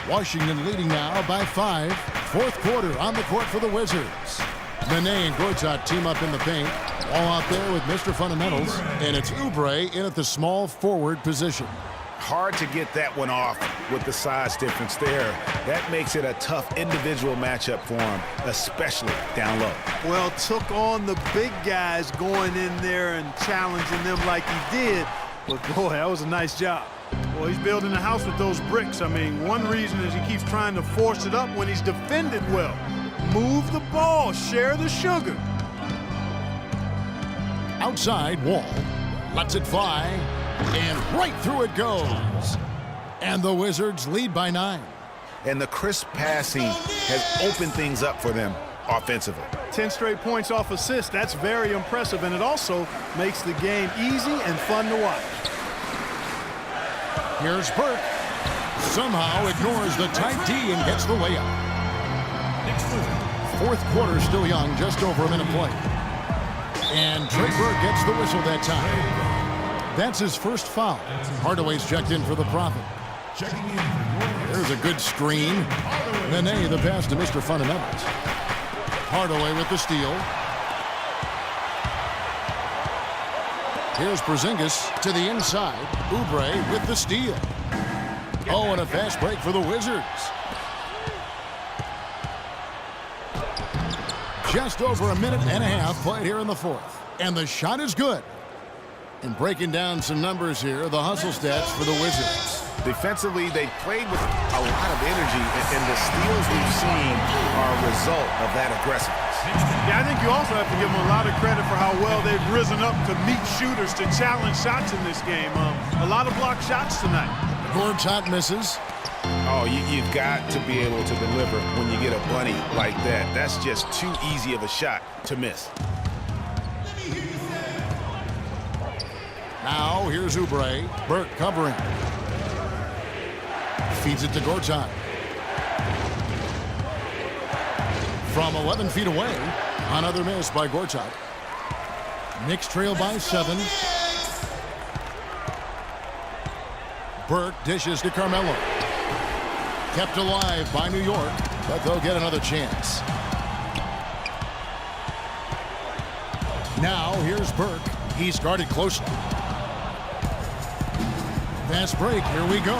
Washington leading now by 5. Fourth quarter on the court for the Wizards. Nene and Gortat team up in the paint. All out there with Mr. Fundamentals. And it's Oubre in at the small forward position. Hard to get that one off with the size difference there. That makes it a tough individual matchup for him, especially down low. Well, took on the big guys going in there and challenging them like he did. But, boy, that was a nice job. Well, he's building a house with those bricks. I mean, one reason is he keeps trying to force it up when he's defended well. Move the ball, share the sugar. Outside, Wall lets it fly, and right through it goes. And the Wizards lead by 9. And the crisp passing has opened things up for them offensively. 10 straight points off assists. That's very impressive, and it also makes the game easy and fun to watch. Here's Burke. Somehow ignores the tight D and gets the layup. Fourth quarter still young, just over a minute play. And Trey Burke gets the whistle that time. That's his first foul. Hardaway's checked in for the Prophet. There's a good screen. Nene the pass to Mr. Fundamentals. Hardaway with the steal. Here's Porzingis to the inside. Oubre with the steal. Oh, and a fast break for the Wizards. Just over a minute and a half played here in the fourth. And the shot is good. And breaking down some numbers here, the hustle stats for the Wizards. Defensively, they played with a lot of energy, and the steals we've seen are a result of that aggressiveness. Yeah, I think you also have to give them a lot of credit for how well they've risen up to meet shooters to challenge shots in this game. A lot of blocked shots tonight. Gortat misses. Oh, you've got to be able to deliver when you get a bunny like that. That's just too easy of a shot to miss. Now here's Oubre. Burke covering. Feeds it to Gortat. From 11 feet away, another miss by Gortat. Knicks trail by 7. Burke dishes to Carmelo. Kept alive by New York, but they'll get another chance. Now here's Burke. He's guarded closely. Fast break, here we go.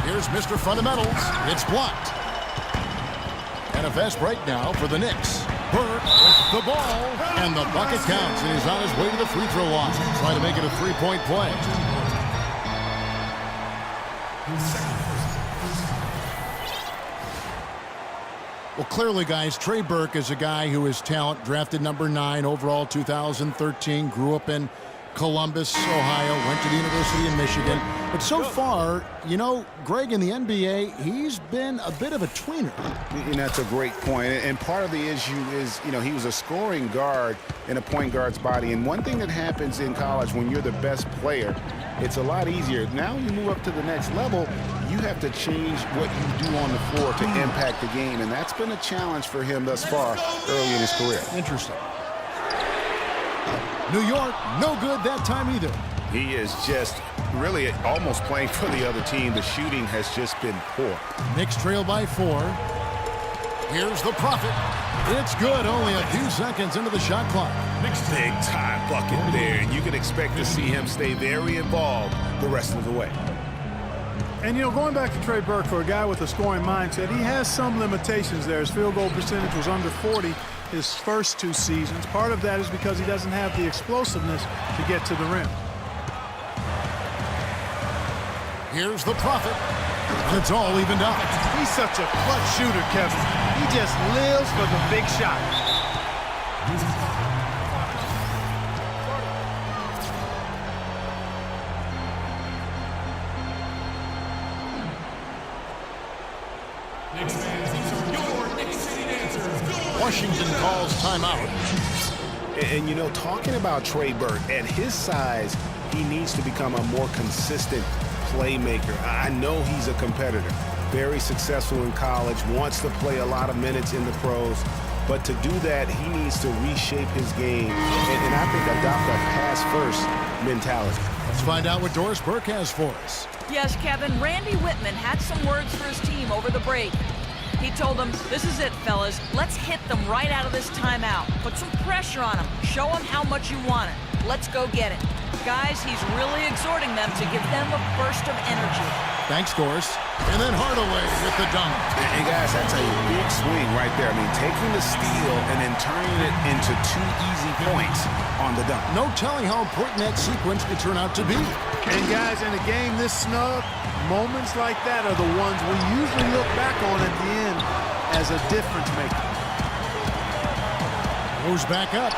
Here's Mr. Fundamentals. It's blocked. And a fast break now for the Knicks. Burke with the ball, and the bucket counts, and he's on his way to the free throw line. Trying to make it a three-point play. Well, clearly, guys, Trey Burke is a guy who is talent, drafted number 9 overall 2013, grew up in Columbus, Ohio, went to the University of Michigan. But so far, you know, Greg, in the NBA, he's been a bit of a tweener. And that's a great point. And part of the issue is, you know, he was a scoring guard in a point guard's body. And one thing that happens in college when you're the best player, it's a lot easier. Now you move up to the next level, you have to change what you do on the floor to impact the game. And that's been a challenge for him thus far early in his career. Interesting. New York, no good that time either. He is just really almost playing for the other team. The shooting has just been poor. Knicks trail by 4. Here's the Prophet. It's good, only a few seconds into the shot clock. Big time bucket there, and you can expect to see him stay very involved the rest of the way. And, you know, going back to Trey Burke, for a guy with a scoring mindset, he has some limitations there. His field goal percentage was under 40 his first 2 seasons. Part of that is because he doesn't have the explosiveness to get to the rim. Here's the Prophet. And it's all evened up. He's such a clutch shooter, Kevin. He just lives for the big shot. Washington calls timeout. And, you know, talking about Trey Burke, at his size, he needs to become a more consistent playmaker. I know he's a competitor, very successful in college, wants to play a lot of minutes in the pros, but to do that, he needs to reshape his game and I think adopt a pass-first mentality. Let's find out what Doris Burke has for us. Yes, Kevin, Randy Whitman had some words for his team over the break. He told them, this is it, fellas. Let's hit them right out of this timeout. Put some pressure on them. Show them how much you want it. Let's go get it. Guys, he's really exhorting them to give them a burst of energy. Thanks, Doris. And then Hardaway with the dunk. And guys, I tell you, big swing right there. I mean, taking the steal and then turning it into 2 easy points on the dunk. No telling how important that sequence could turn out to be. And guys, in a game this snug, moments like that are the ones we usually look back on at the end as a difference maker. Goes back up.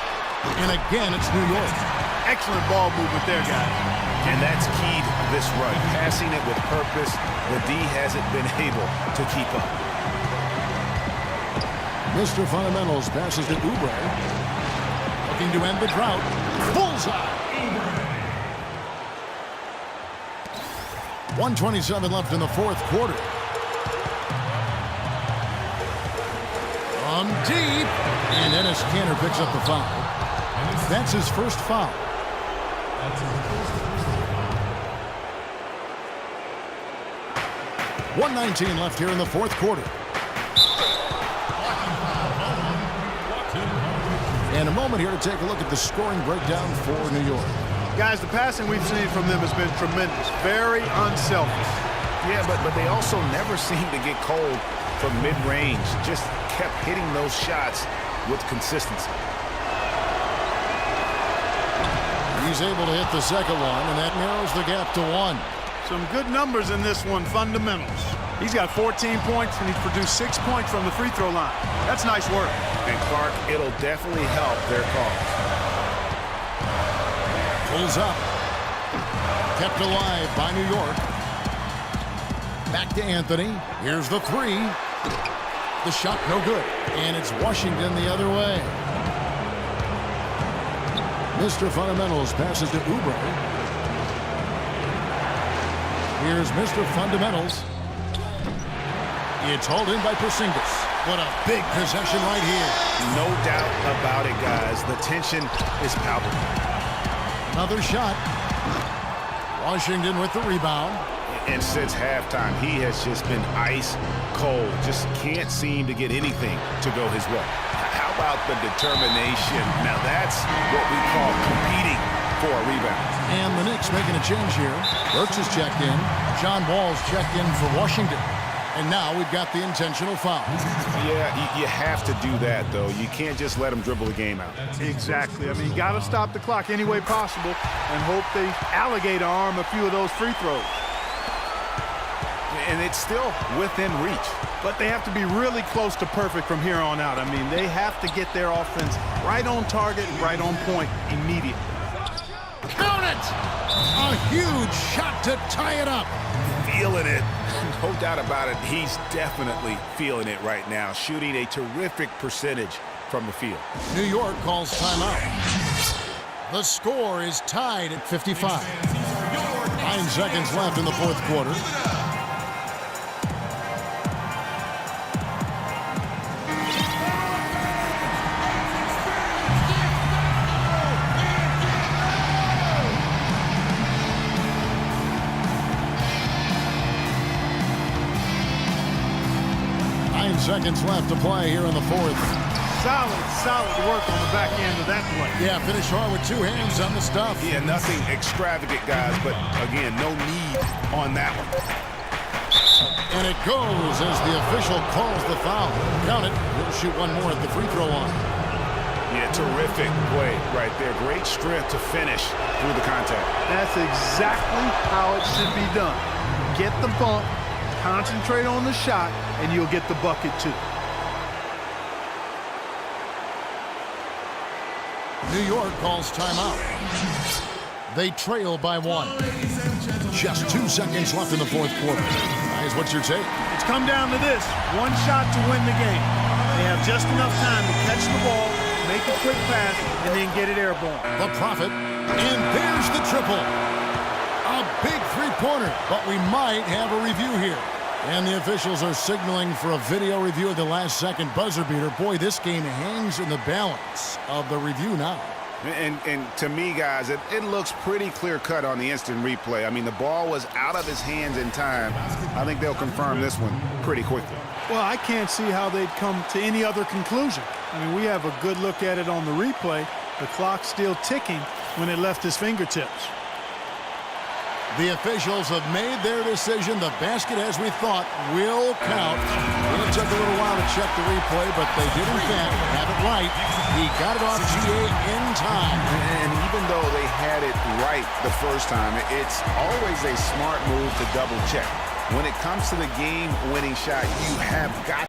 And again, it's New York. Excellent ball movement there, guys. And that's key to this run. Passing it with purpose. The D hasn't been able to keep up. Mr. Fundamentals passes to Oubre. Looking to end the drought. Bullseye. 1:27 left in the fourth quarter. From deep. And Ennis Kanter picks up the foul. That's his first foul. 1:19 left here in the fourth quarter. And a moment here to take a look at the scoring breakdown for New York. Guys, the passing we've seen from them has been tremendous. Very unselfish. Yeah, but they also never seem to get cold from mid-range. Just kept hitting those shots with consistency. He's able to hit the second one, and that narrows the gap to 1. Some good numbers in this one, fundamentals. He's got 14 points, and he's produced 6 points from the free throw line. That's nice work. And Clark, it'll definitely help their cause. Pulls up. Kept alive by New York. Back to Anthony. Here's the three. The shot no good. And it's Washington the other way. Mr. Fundamentals passes to Oubre. Here's Mr. Fundamentals. It's hauled in by Porzingis. What a big possession right here. No doubt about it, guys. The tension is palpable. Another shot. Washington with the rebound. And since halftime, he has just been ice cold. Just can't seem to get anything to go his way. How about the determination? Now that's what we call competing for a rebound. And the Knicks making a change here. Burks is checked in. John Wall's checked in for Washington. And now we've got the intentional foul. Yeah, you have to do that, though. You can't just let them dribble the game out. Exactly. I mean, you got to stop the clock any way possible and hope they alligator arm a few of those free throws. And it's still within reach. But they have to be really close to perfect from here on out. I mean, they have to get their offense right on target, right on point immediately. Count it! A huge shot to tie it up. Feeling it. No doubt about it. He's definitely feeling it right now. Shooting a terrific percentage from the field. New York calls timeout. The score is tied at 55. 9 seconds left in the fourth quarter. Seconds left to play here in the fourth. Solid work on the back end of that play. Yeah, finish hard with 2 hands on the stuff. Yeah, nothing extravagant, guys, but again, no need on that one. And it goes as the official calls the foul. Count it. He'll shoot one more at the free throw line. Yeah, terrific play right there. Great strength to finish through the contact. That's exactly how it should be done. Get the bump, concentrate on the shot, and you'll get the bucket too. New York calls timeout. They trail by 1. Just 2 seconds left in the fourth quarter. Guys, what's your take? It's come down to this. One shot to win the game. They have just enough time to catch the ball, make a quick pass, and then get it airborne. The Prophet. And there's the triple. A big three-pointer, but we might have a review here. And the officials are signaling for a video review of the last-second buzzer beater. Boy, this game hangs in the balance of the review now. And to me, guys, it looks pretty clear-cut on the instant replay. I mean, the ball was out of his hands in time. I think they'll confirm this one pretty quickly. Well, I can't see how they'd come to any other conclusion. I mean, we have a good look at it on the replay. The clock's still ticking when it left his fingertips. The officials have made their decision. The basket, as we thought, will count. It took a little while to check the replay, but they did, in fact, have it right. He got it off GA in time. And even though they had it right the first time, it's always a smart move to double check. When it comes to the game-winning shot, you have got